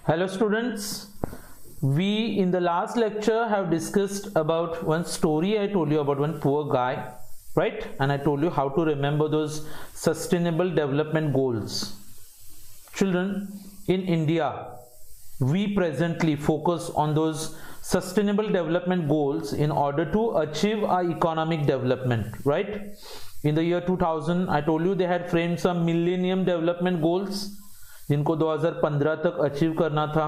Hello students, we in the last lecture have discussed about one story. I told you about one poor guy, right? And I told you how to remember those sustainable development goals. Children, in India, we presently focus on those sustainable development goals in order to achieve our economic development, right? In the year 2000, I told you they had framed some Millennium Development Goals जिनको 2015 तक achieve करना था.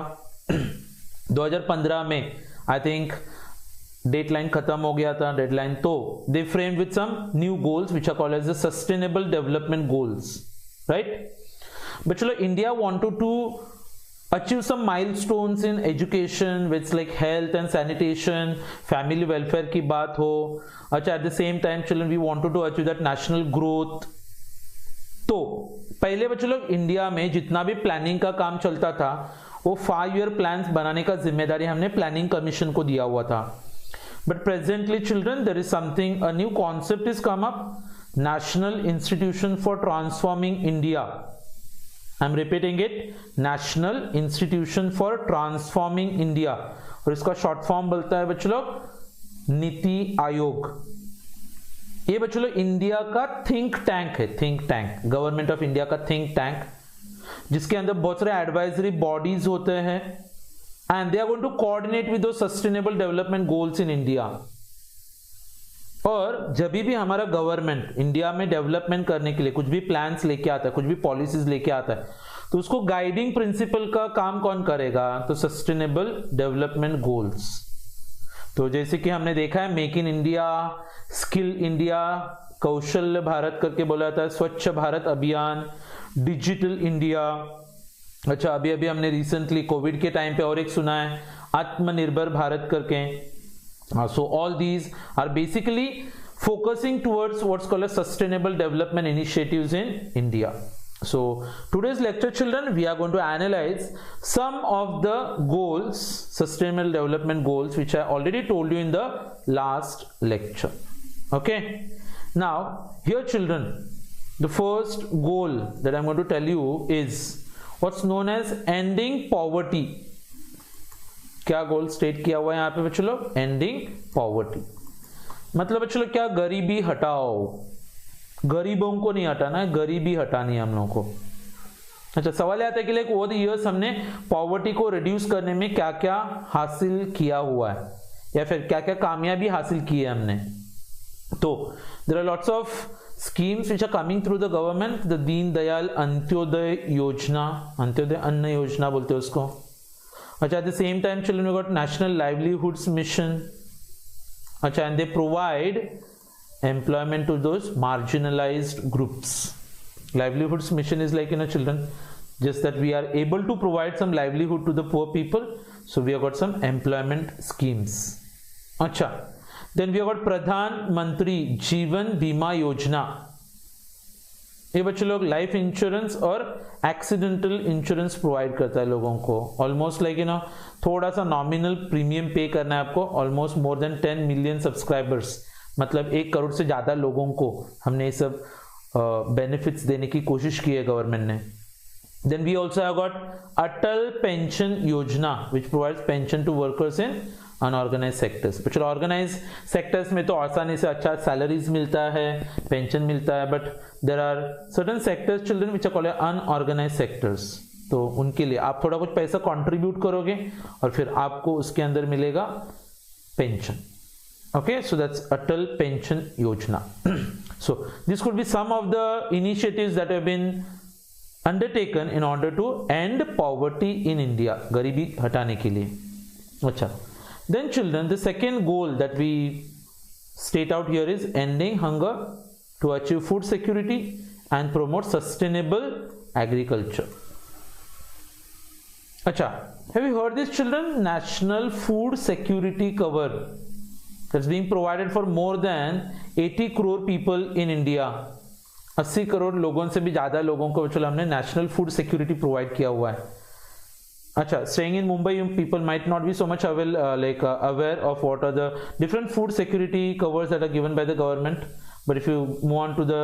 2015 में I think deadline खत्म हो गया था. Deadline तो they framed with some new goals which are called as the sustainable development goals, right? But चलो, India wanted to achieve some milestones in education, which like health and sanitation, family welfare की बात हो. अच्छा, at the same time children we wanted to achieve that national growth. तो पहले बच्चों लोग India में जितना भी प्लानिंग का काम चलता था वो 5 ईयर प्लान्स बनाने का जिम्मेदारी हमने प्लानिंग कमीशन को दिया हुआ था. But presently children there is something, a new concept is come up, national institution for transforming India. I'm repeating it, National Institution for Transforming India, और इसका शॉर्ट फॉर्म बोलता है बच्चों लोग नीति आयोग. ये बच्चों लोग इंडिया का थिंक टैंक है, think tank, government of India का थिंक टैंक, जिसके अंदर बहुत सारे एडवाइजरी बॉडीज होते हैं and they are going to coordinate with दो sustainable development goals in India. और जब भी हमारा गवर्नमेंट इंडिया में डेवलपमेंट करने के लिए कुछ भी प्लान्स लेके आता है, कुछ भी पॉलिसीज लेके आता है, तो उसको गाइडिंग प्रिंसिपल का काम कौन करेगा? तो सस्टेनेबल डेवलपमेंट गोल्स. तो जैसे कि हमने देखा है, make in India, skill India, कौशल्य भारत करके बोला जाता है, स्वच्छ भारत अभियान, डिजिटल इंडिया. अच्छा, अभी अभी हमने रिसेंटली कोविड के टाइम पे और एक सुना है, आत्मनिर्भर भारत करके. So all these are basically focusing towards what's called as sustainable development initiatives in India. So today's lecture children, we are going to analyze some of the goals, sustainable development goals, which I already told you in the last lecture. Okay, now here children, the first goal that I'm going to tell you is what's known as ending poverty. क्या गोल state किया हुआ है यहाँ पे बच्चों लोग? Ending poverty. मतलब बच्चों लोग क्या? गरीबी हटाओ. गरीबों को नहीं हटाना है, गरीबी हटानी है हम लोगों को. अच्छा, सवाल आता है कि लाइक ओवर द इयर्स हमने पॉवर्टी को रिड्यूस करने में क्या क्या हासिल किया हुआ है, या फिर क्या क्या कामयाबी हासिल की है हमने. तो there are lots of schemes which are coming through the government. the Deen Dayal Antyodaya योजना, अंत्योदय अन्न योजना बोलते हैं उसको. अच्छा, at the same time children we got national livelihoods mission. अच्छा, and they provide employment to those marginalized groups. Livelihoods mission is like, children, just that we are able to provide some livelihood to the poor people, so we have got some employment schemes. अच्छा, then we have got pradhan mantri जीवन बीमा योजना. ये बच्चे लोग life insurance और accidental insurance provide करता है लोगों को. ऑलमोस्ट लाइक थोड़ा सा नॉमिनल प्रीमियम पे करना है आपको. Almost more than 10 million subscribers, मतलब 1 करोड़ से ज्यादा लोगों को हमने ये सब बेनिफिट्स देने की कोशिश की है गवर्नमेंट ने. Then we also have got Atal Pension Yojana which provides pension to workers in unorganised sectors. तो चलो, ऑर्गेनाइज सेक्टर्स में तो आसानी से अच्छा सैलरीज मिलता है, पेंशन मिलता है, but there are certain sectors children which are called unorganise sectors. तो उनके लिए आप थोड़ा कुछ पैसा कंट्रीब्यूट करोगे और फिर आपको उसके अंदर मिलेगा pension. Okay, so that's Atal Pension Yojana. So this could be some of the initiatives that have been undertaken in order to end poverty in India, गरीबी हटाने के लिए. अच्छा, then children, the second goal that we state out here is ending hunger to achieve food security and promote sustainable agriculture. Acha, have you heard this children? National food security cover that's being provided for more than 80 crore people in India. 80 crore लोगों से भी ज्यादा लोगों को चलो हमने national food security provide किया हुआ है. अच्छा, staying in Mumbai, people might not be so much aware of what are the different food security covers that are given by the government. But if you move on to the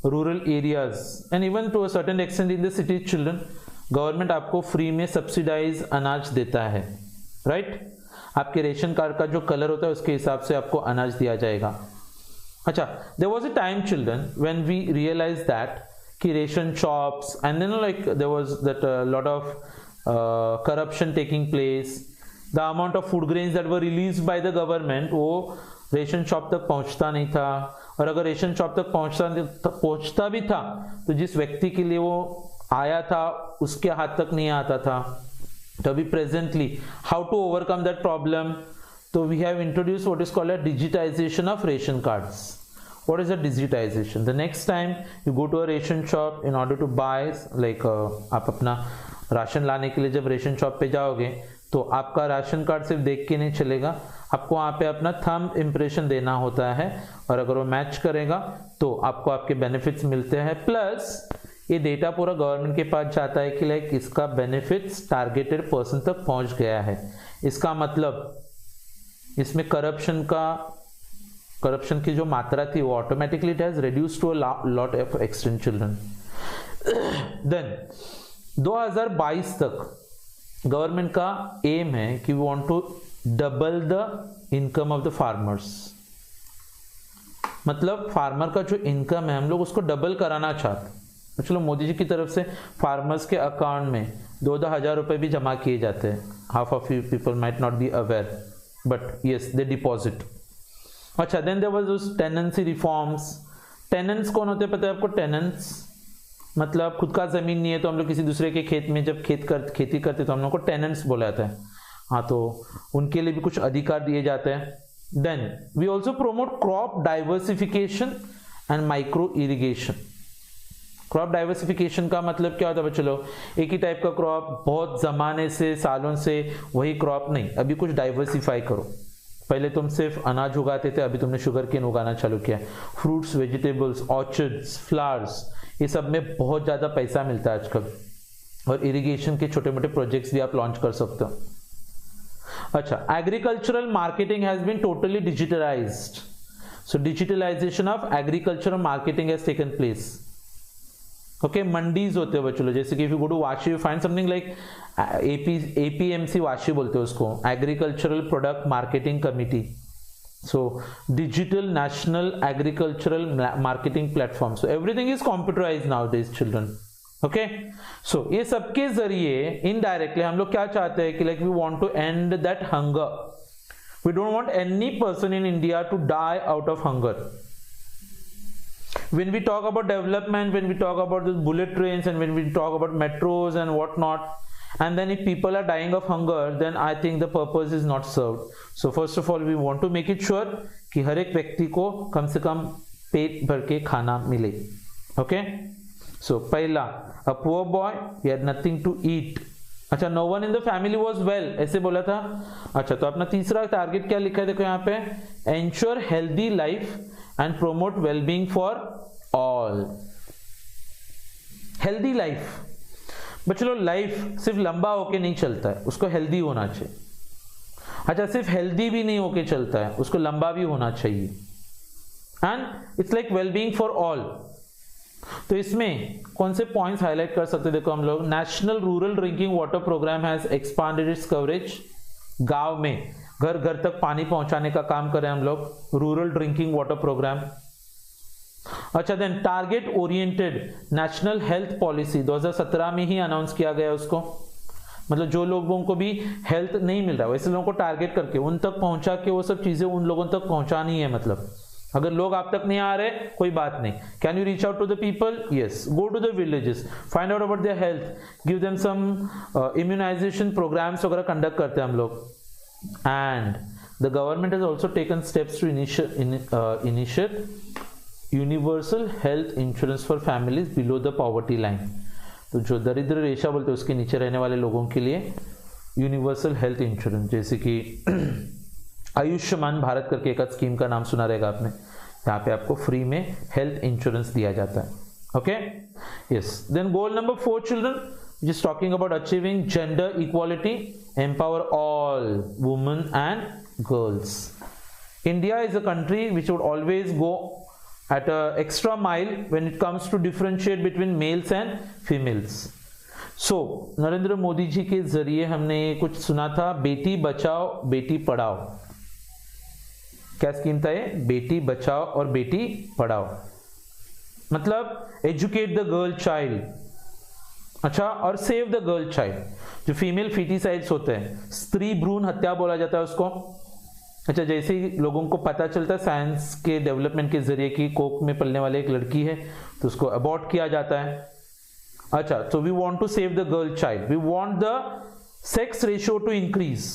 rural areas and even to a certain extent in the city children, government आपको free में subsidise अनाज देता है, right? आपके ration card का जो colour होता है उसके हिसाब से आपको अनाज दिया जाएगा। अच्छा, there was a time children when we realise that कि ration shops and then like there was that lot of corruption taking place, the amount of food grains that were released by the government वो ration shop तक पहुंचता नहीं था, और अगर ration shop तक पहुंचता भी था तो जिस व्यक्ति के लिए वो आया था उसके हाथ तक नहीं आता था। तो अभी presently how to overcome that problem, तो we have introduce what is called a digitisation of ration cards. What is a digitization? The next time you go to a ration shop in order to buy like आप अपना ration लाने के लिए जब ration shop पे जाओगे तो आपका राशन कार्ड सिर्फ देख के नहीं चलेगा, आपको वहाँ पे अपना थंब इम्प्रेशन देना होता है, और अगर वो मैच करेगा तो आपको आपके बेनिफिट्स मिलते हैं। प्लस ये डेटा पूरा गवर्नमेंट के पास जाता है कि लाइक इसका बेनिफिट्स टारगेटेड पर्सन तक पहुंच गया है। इसका मतलब इसमें करप्शन की जो मात्रा थी वो automatically it has reduced to a lot of extent children. Then 2022 तक गवर्नमेंट का एम है कि we want to double the income of the farmers. मतलब फार्मर का जो इनकम है हम लोग उसको डबल कराना चाहते हैं। तो चलो मोदी जी की तरफ से फार्मर्स के अकाउंट में 2-2 हज़ार रुपए भी जमा किए जाते हैं। Half of you people might not be aware, but yes they deposit. अच्छा, then there was those tenancy reforms. Tenants कौन होते हैं पता है आपको? टेनेंट्स मतलब खुद का जमीन नहीं है तो हम लोग किसी दूसरे के खेत में जब खेती करते तो हम लोग को टेनेंट्स बोला जाता है। हाँ, तो उनके लिए भी कुछ अधिकार दिए जाते हैं। Then we also promote crop diversification and micro irrigation. Crop diversification का मतलब क्या होता है? चलो एक ही टाइप का क्रॉप बहुत जमाने से सालों से वही क्रॉप नहीं, अभी कुछ डाइवर्सिफाई करो। पहले तुम सिर्फ अनाज उगाते थे, अभी तुमने शुगर केन उगाना चालू किया। फ्रूट्स, वेजिटेबल्स, ऑर्चर्ड्स, फ्लावर्स, ये सब में बहुत ज्यादा पैसा मिलता है आजकल, और इरिगेशन के छोटे मोटे प्रोजेक्ट्स भी आप लॉन्च कर सकते हो। अच्छा, agricultural marketing has been totally digitalised. So digitalisation of agricultural marketing has taken place. Okay, mandis होते हैं बच्चों, जैसे कि if you go to Vashi you find something like APMC Vashi बोलते हैं उसको, agricultural product marketing committee. So digital national agricultural marketing platform. So everything is computerised nowadays children. Okay, so ये सबके जरिए इनडायरेक्टली हम लोग क्या चाहते हैं कि like we want to end that hunger. We don't want any person in India to die out of hunger. When we talk about development, when we talk about the bullet trains, and when we talk about metros and whatnot, and then if people are dying of hunger, then I think the purpose is not served. So first of all, we want to make it sure कि हर एक व्यक्ति को कम से कम पेट भर के खाना मिले। Okay? So पहला, a poor boy, he had nothing to eat. अच्छा, no one in the family was well, ऐसे बोला था। अच्छा, तो अपना तीसरा टारगेट क्या लिखा है देखो यहाँ पे, ensure healthy life and promote well-being for all. Healthy life, बच्चों लाइफ सिर्फ लंबा होके नहीं चलता है, उसको हेल्दी होना चाहिए। अच्छा, सिर्फ हेल्दी भी नहीं होके चलता है, उसको लंबा भी होना चाहिए। And it's like well-being for all. तो इसमें कौन से पॉइंट्स हाईलाइट कर सकते हैं देखो हम लोग, national rural drinking water programme has expanded its coverage. गांव में घर घर तक पानी पहुंचाने का काम करें हम लोग, रूरल ड्रिंकिंग वाटर प्रोग्राम। अच्छा, then target oriented national health policy 2017 में ही अनाउंस किया गया उसको। मतलब जो लोगों को भी हेल्थ नहीं मिल रहा वैसे लोगों को टारगेट करके उन तक पहुंचा के वो सब चीजें उन लोगों तक पहुंचानी है। मतलब अगर लोग आप तक नहीं आ रहे कोई बात नहीं, can you reach out to the people? Yes, go to the villages, find out about their health, give them some immunisation programmes वगैरह कंडक्ट करते हैं हम लोग। And the government has also taken steps to initiate universal health insurance for families below the poverty line. तो जो दरिद्र रेखा बोलते हैं उसके नीचे रहने वाले लोगों के लिए यूनिवर्सल हेल्थ इंश्योरेंस, जैसे कि आयुष्मान भारत करके एक स्कीम का नाम सुना रहेगा आपने, यहाँ पे आपको फ्री में हेल्थ इंश्योरेंस दिया जाता है। Okay, yes. Then goal number 4 children, which is talking about achieving gender equality, empower all women and girls. India is a country which would always go at an extra mile when it comes to differentiate between males and females. सो नरेंद्र मोदी जी के जरिए हमने कुछ सुना था, बेटी बचाओ बेटी पढ़ाओ। क्या scheme था ये? बेटी बचाओ और बेटी पढ़ाओ, मतलब एजुकेट द गर्ल चाइल्ड, अच्छा, और सेव द गर्ल चाइल्ड। जो फीमेल फीटिसाइड्स होते हैं, स्त्री भ्रूण हत्या बोला जाता है उसको। अच्छा, जैसे ही लोगों को पता चलता है साइंस के डेवलपमेंट के जरिए कि कोख में पलने वाले एक लड़की है, तो उसको अबॉर्ट किया जाता है। अच्छा, तो we want to save the girl child, we want the sex ratio to increase.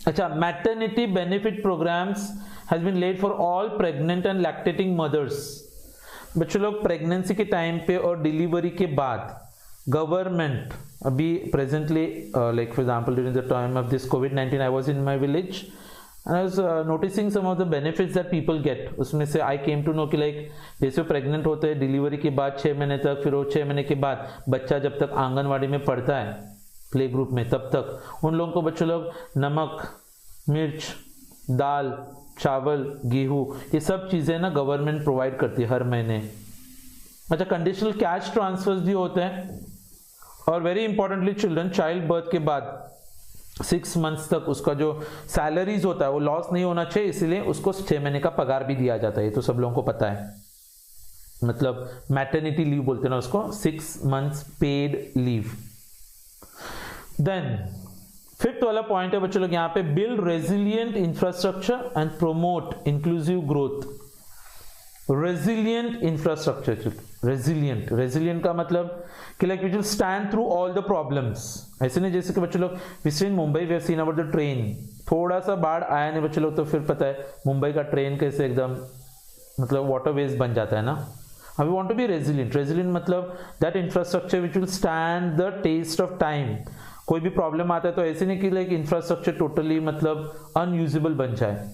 अच्छा, maternity benefit programmes has been laid for all pregnant and lactating mothers. बच्चों लोग प्रेगनेंसी के टाइम पे और डिलीवरी के बाद गवर्नमेंट अभी presently like for example during the time of this covid I was in my village and I was noticing some of the benefits that people get। उसमें से I came to know कि like जैसे pregnant होते हैं delivery के बाद 6 महीने तक, फिर वो 6 महीने के बाद बच्चा जब तक आंगनवाड़ी में पढ़ता है प्ले ग्रुप में, तब तक उन लोगों को बच्चों लोग नमक, मिर्च, दाल, चावल, गेहूं, ये सब चीज़ें ना गवर्नमेंट प्रोवाइड करती है हर महीने। अच्छा, कंडीशनल कैश ट्रांसफर्स भी होते हैं। और very importantly children, child birth के बाद 6 मंथ्स तक उसका जो सैलरीज होता है वो लॉस नहीं होना चाहिए, इसीलिए उसको 6 महीने का पगार भी दिया जाता है। ये तो सब लोगों को पता है, मतलब मैटरनिटी लीव बोलते हैं ना उसको, 6 months paid leave. Then 5th वाला पॉइंट है बच्चों लोग यहाँ पे, build resilient infrastructure and promote inclusive growth. Resilient infrastructure, resilient का मतलब कि like we will stand through all the problems. ऐसे नहीं जैसे कि बच्चों लोग visit Mumbai, we have seen about the train, थोड़ा सा बाढ़ आया नहीं बच्चों लोग तो फिर पता है मुंबई का ट्रेन कैसे एकदम मतलब वाटरवेज बन जाता है ना। We want to be resilient मतलब that infrastructure which will stand the test of time. कोई भी प्रॉब्लम आता है तो ऐसे नहीं कि लाइक इंफ्रास्ट्रक्चर टोटली मतलब अनयूजेबल बन जाए।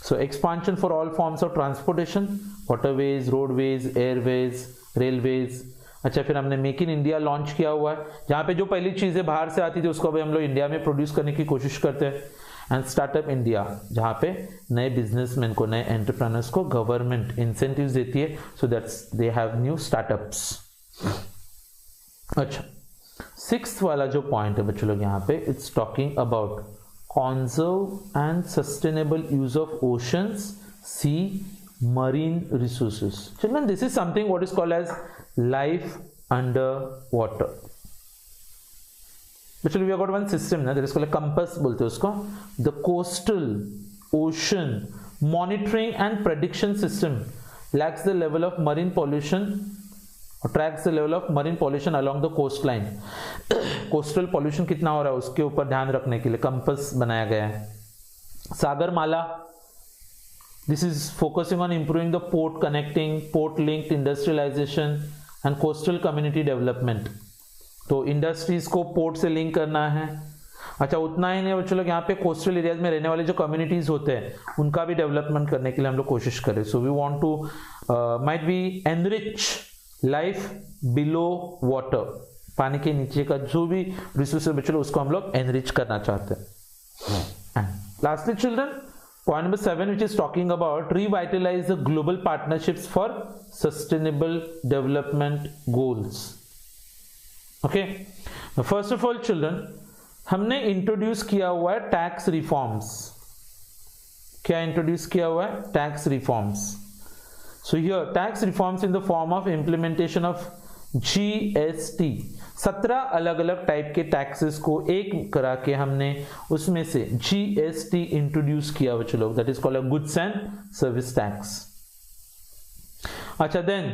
So expansion for all forms of transportation, waterways, roadways, airways, railways। अच्छा, फिर हमने मेक इन इंडिया लॉन्च किया हुआ है, जहाँ पे जो पहली चीज़ें बाहर से आती थी उसको अभी हम लोग इंडिया में प्रोड्यूस करने की कोशिश करते हैं। एंड स्टार्टअप इंडिया, जहाँ पे नए बिजनेसमैन को, नए एंटरप्रेन्योर्स को गवर्नमेंट इंसेंटिव्स देती है so that's they have new startups. अच्छा, 6th वाला जो पॉइंट है बच्चों लोग यहाँ पे, it's talking about conserve and sustainable use of oceans, sea, marine resources. Children, this is something what is called as life under water. Actually, we have got one system ना, that is called a compass बोलते हैं उसको. The coastal ocean monitoring and prediction system lacks the level of marine pollution or tracks the level of marine pollution along the coastline। Coastal pollution कितना हो रहा है उसके ऊपर ध्यान रखने के लिए कंपस बनाया गया है। Sagarmala, this is focusing on improving the port connecting, port linked industrialisation and coastal community development. तो इंडस्ट्रीज को पोर्ट से लिंक करना है। अच्छा, उतना ही नहीं बच्चों लोग, यहाँ पे कोस्टल एरियाज में रहने वाले जो कम्युनिटीज होते हैं उनका भी डेवलपमेंट करने के लिए हम लोग कोशिश करें। So we want to might be enrich life below water, पानी के नीचे का जो भी रिसोर्स है बच्चों उसको हम लोग एनरिच करना चाहते हैं। And lastly children, point number 7 which is talking about revitalise the global partnerships for sustainable development goals. Okay, first of all children, हमने इंट्रोड्यूस किया हुआ है टैक्स रिफॉर्म्स। क्या इंट्रोड्यूस किया हुआ है? Tax reforms. So here tax reforms in the form of implementation of GST। 17 अलग अलग टाइप के टैक्सेस को एक करा के हमने उसमें से GST इंट्रोड्यूस किया बच्चों लोग, that is called a goods and service tax. अच्छा, then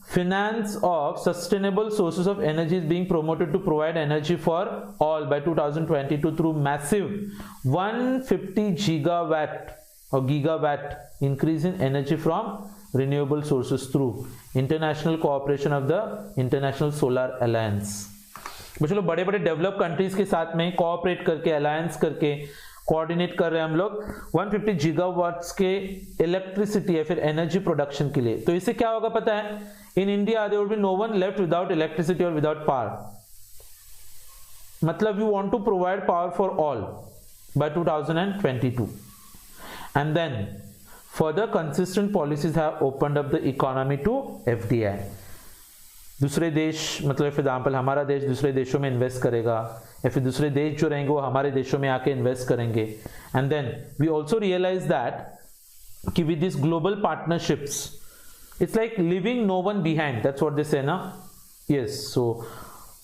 finance of sustainable sources of energy is being promoted to provide energy for all by 2022 through massive 150 gigawatt or gigawatt increase in energy from renewable sources through international cooperation of the International Solar Alliance। बच्चों लोग बड़े बड़े develop countries के साथ में cooperate करके, alliance करके coordinate कर रहे हैं हम लोग 150 गीगावाट्स के इलेक्ट्रिसिटी या फिर एनर्जी प्रोडक्शन के लिए। तो इससे क्या होगा पता है? In India there will be no one left without electricity और विदाउट पावर। मतलब you want to provide power for all by 2022 and then further consistent policies have opened up the economy to FDI। दूसरे देश, मतलब for example हमारा देश दूसरे देशों में इन्वेस्ट करेगा, या फिर दूसरे देश जो रहेंगे वो हमारे देशों में आके इन्वेस्ट करेंगे. And then we also realise that कि with this global partnerships it's like leaving no one behind, that's what they say ना. यस, सो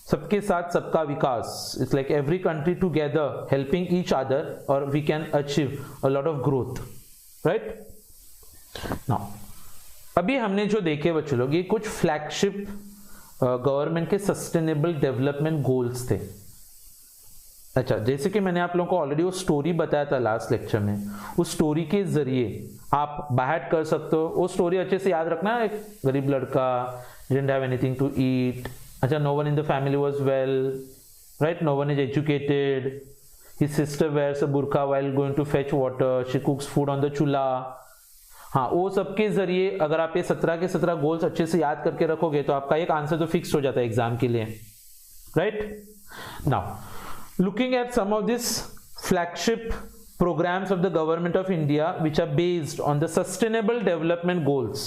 सबके साथ सबका विकास, it's like every country together helping each other और we can achieve a lot of growth, right. Now अभी हमने जो देखे बच्चों लोग, ये कुछ फ्लैगशिप गवर्नमेंट के सस्टेनेबल डेवलपमेंट गोल्स थे. अच्छा, जैसे कि मैंने आप लोगों को ऑलरेडी वो स्टोरी बताया था लास्ट लेक्चर में, उस स्टोरी के जरिए आप बाहर कर सकते हो. वो स्टोरी अच्छे से याद रखना. एक गरीब लड़का, didn't have anything to eat. अच्छा, no one in the family was well, right? No one is educated. His sister wears a burqa while going to fetch water. She cooks food on the chula. हाँ, वो सबके जरिए अगर आप ये 17 के 17 goals अच्छे से याद करके रखोगे तो आपका एक आंसर तो फिक्स हो जाता है एग्जाम के लिए, right. Now looking at some of this flagship programs of the government of India which are based on the sustainable development goals.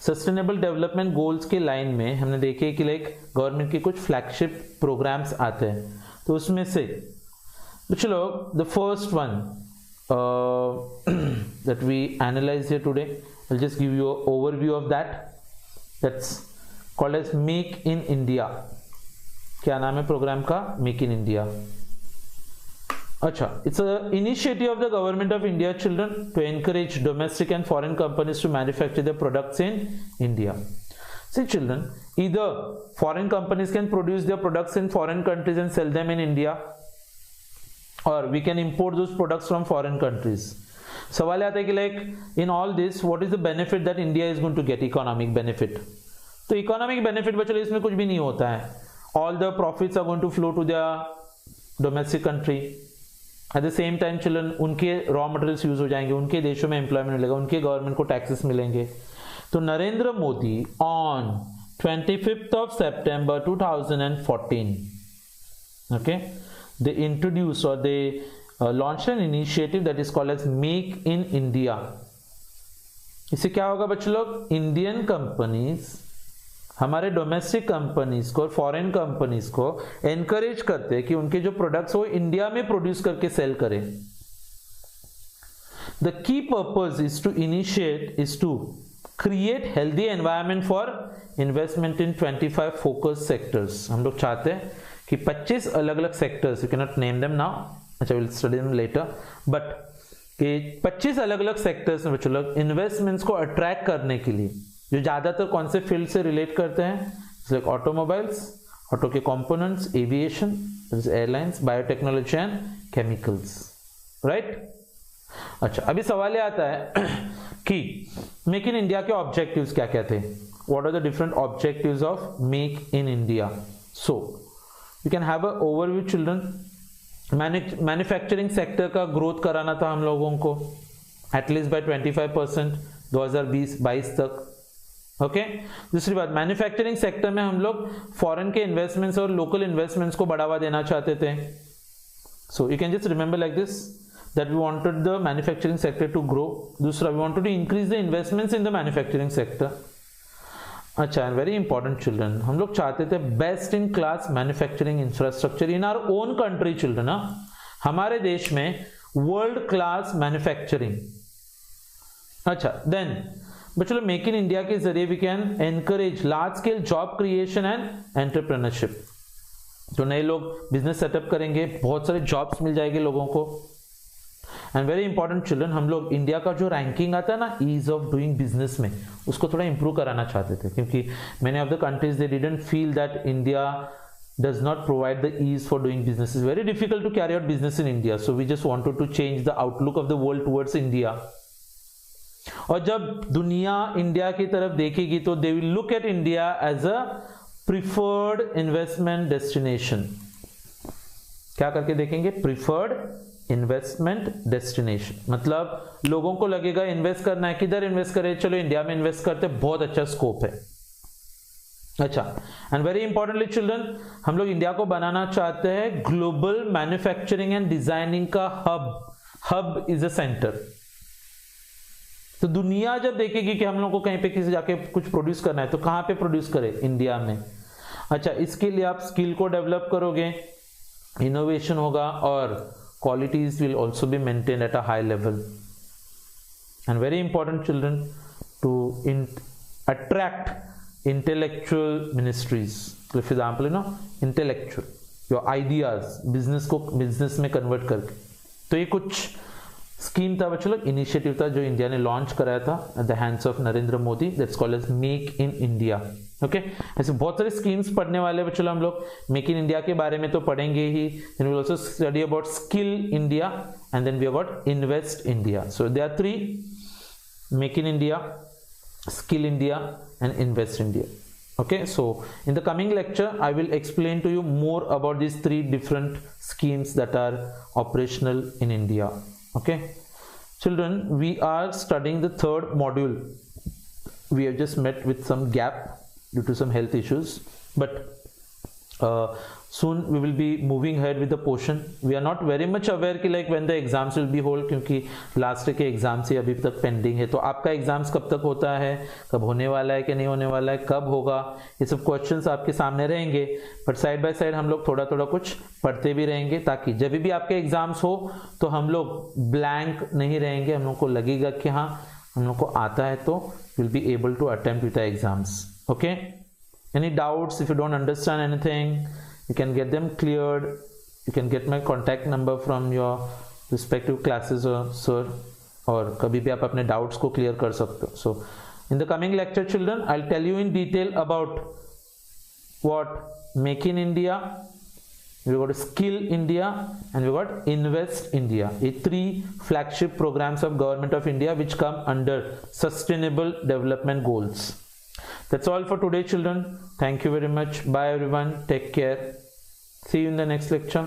Sustainable development goals के लाइन में हमने देखे कि लाइक गवर्नमेंट के कुछ फ्लैगशिप प्रोग्राम्स आते हैं. तो उसमें से चलो the first one that we analyze here today, I'll just give you an overview of that. That's called as Make in India. क्या नाम है प्रोग्राम का? Make in India. अच्छा, it's an initiative of the government of India, children, to encourage domestic and foreign companies to manufacture their products in India. See children, either foreign companies can produce their products in foreign countries and sell them in India, or we can import those products from foreign countries. सवाल आता है कि like in all this what is the benefit that India is going to get? Economic benefit. तो economic benefit बच्चों इसमें कुछ भी नहीं होता है. All the profits are going to flow to their domestic country. At the same time children, उनके raw materials use हो जाएंगे, उनके देशों में एम्प्लॉयमेंट मिलेगा, उनके गवर्नमेंट को टैक्सेस मिलेंगे. तो Narendra Modi on 25th of September 2014, okay, they introduced or they launched an initiative that is called as Make in India. इससे क्या होगा बच्चों लोग? इंडियन कंपनीज हमारे डोमेस्टिक कंपनीज को और फॉरेन कंपनीज को एनकरेज करते हैं कि उनके जो प्रोडक्ट्स वो इंडिया में प्रोड्यूस करके सेल करें. The key purpose is to initiate is to create healthy environment for investment in 25 focus sectors. हम लोग चाहते हैं कि 25 अलग अलग sectors, you can not name them now, अच्छा will study them later, but कि 25 अलग अलग सेक्टर्स में बच्चों लोग इन्वेस्टमेंट्स को अट्रैक्ट करने के लिए, जो ज्यादातर कौन से फील्ड से रिलेट करते हैं, लाइक ऑटोमोबाइल्स, ऑटो के components, aviation, airlines, biotechnology and chemicals, right. अच्छा, अभी सवाल ये आता है कि मेक इन इंडिया के ऑब्जेक्टिव्स क्या क्या थे? What are the different objectives of make in India? So you can have a overview children. Manufacturing sector का ग्रोथ कराना था हम लोगों को एटलीस्ट बाय 25% 2020-22 तक. ओके, दूसरी बात, मैन्युफैक्चरिंग सेक्टर में हम लोग फॉरेन के इन्वेस्टमेंट्स और लोकल इन्वेस्टमेंट्स को बढ़ावा देना चाहते थे. So you can just remember like this that we wanted the manufacturing sector to grow. दूसरा, we wanted to increase the investments in the manufacturing sector. अच्छा, एंड वेरी इंपॉर्टेंट चिल्ड्रन, हम लोग चाहते थे best in class manufacturing infrastructure in our own country children. हमारे देश में world class manufacturing. अच्छा, देन बच्चों, मेक इन इंडिया के जरिए we can encourage large scale job creation and entrepreneurship. तो नए लोग बिजनेस सेटअप करेंगे, बहुत सारे जॉब्स मिल जाएंगे लोगों को. एंड वेरी इंपॉर्टेंट चिल्ड्रन, हम लोग इंडिया का जो रैंकिंग आता है ना ईज ऑफ डूइंग बिजनेस में, उसको थोड़ा इंप्रूव कराना चाहते थे, क्योंकि many of the countries they didn't feel that India does not provide the ease for doing business. It's very difficult to carry out business in India, so we just wanted to change the outlook of the world towards India. और जब दुनिया India की तरफ देखेगी तो they will look at India as a preferred investment destination. क्या करके देखेंगे? Preferred investment destination. मतलब लोगों को लगेगा इन्वेस्ट करना है, किधर इन्वेस्ट करें? चलो इंडिया में इन्वेस्ट करते, बहुत अच्छा स्कोप है. अच्छा, एंड वेरी इंपॉर्टेंटली चिल्ड्रन, हम लोग इंडिया को बनाना चाहते हैं ग्लोबल मैन्युफैक्चरिंग एंड डिजाइनिंग का hub. Hub is a centre. तो दुनिया जब देखेगी कि हम लोग को कहीं पे किसी जाके कुछ प्रोड्यूस करना है तो कहाँ पे प्रोड्यूस करें, इंडिया में। अच्छा, इसके लिए आप स्किल को डेवलप करोगे, इनोवेशन होगा और qualities will also be maintained at a high level. And very important, children, to attract intellectual ministries. For example, intellectual, your ideas, business में convert करके। तो ये कुछ स्कीम था बच्चों लोग, इनिशिएटिव था जो इंडिया ने लॉन्च कराया था at the hands of Narendra Modi, that's called as make in India. Okay, ऐसे बहुत सारे स्कीम्स पढ़ने वाले बच्चों लोग हम लोग। मेक इन इंडिया के बारे में तो पढ़ेंगे ही, then we will also study about skill India and then we about invest India. So there are 3: make in India, skill India and invest India. Okay, so in the coming lecture I will explain to you more about these 3 different schemes that are operational in India. Okay, children, we are studying the 3rd module. We have just met with some gap due to some health issues, but soon we will be moving ahead with the portion. We are not very much aware कि like when the exams will be hold, क्योंकि last के exams ही अभी तक pending है। तो आपका exams कब तक होता है, कब होने वाला है कि नहीं होने वाला है, कब होगा, ये सब क्वेश्चंस आपके सामने रहेंगे। बट साइड बाय साइड हम लोग थोड़ा थोड़ा कुछ पढ़ते भी रहेंगे, ताकि जब भी आपके एग्जाम्स हो तो हम लोग ब्लैंक नहीं रहेंगे, हम लोग को लगेगा कि हाँ हम लोग को आता है, तो will be able to attempt with the exams. Okay, any doubts? If you don't understand anything, you can get them cleared. You can get my contact number from your respective classes, sir, और कभी भी आप अपने doubts को clear कर सकते हो। So in the coming lecture, children, I'll tell you in detail about what Make in India, we got Skill India, and we got Invest India. ये 3 flagship programs of Government of India which come under Sustainable Development Goals. That's all for today, children. Thank you very much. Bye everyone. Take care. See you in the next lecture.